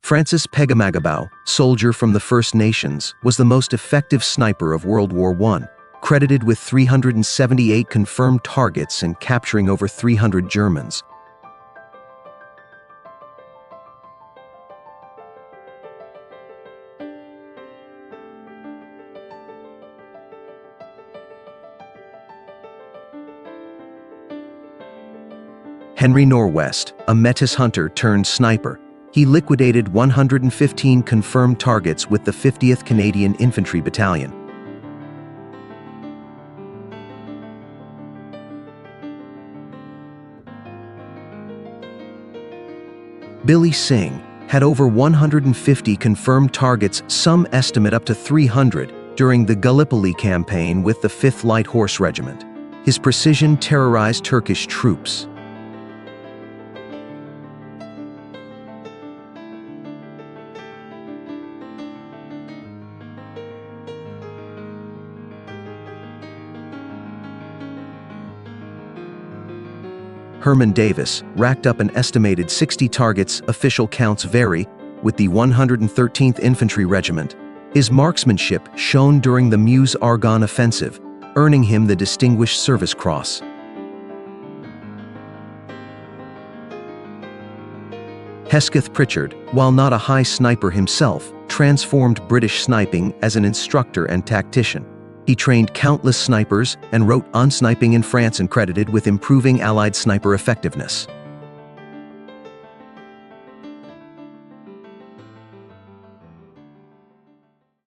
Francis Pegamagabau, soldier from the First Nations, was the most effective sniper of World War I, credited with 378 confirmed targets and capturing over 300 Germans. Henry Norwest, a Metis hunter turned sniper, he liquidated 115 confirmed targets with the 50th Canadian Infantry Battalion. Billy Singh had over 150 confirmed targets, some estimate up to 300, during the Gallipoli campaign with the 5th Light Horse Regiment. His precision terrorized Turkish troops. Herman Davis racked up an estimated 60 targets, official counts vary, with the 113th Infantry Regiment. His marksmanship shone during the Meuse-Argonne offensive, earning him the Distinguished Service Cross. Hesketh Pritchard, while not a high sniper himself, transformed British sniping as an instructor and tactician. He trained countless snipers and wrote on sniping in France and credited with improving Allied sniper effectiveness.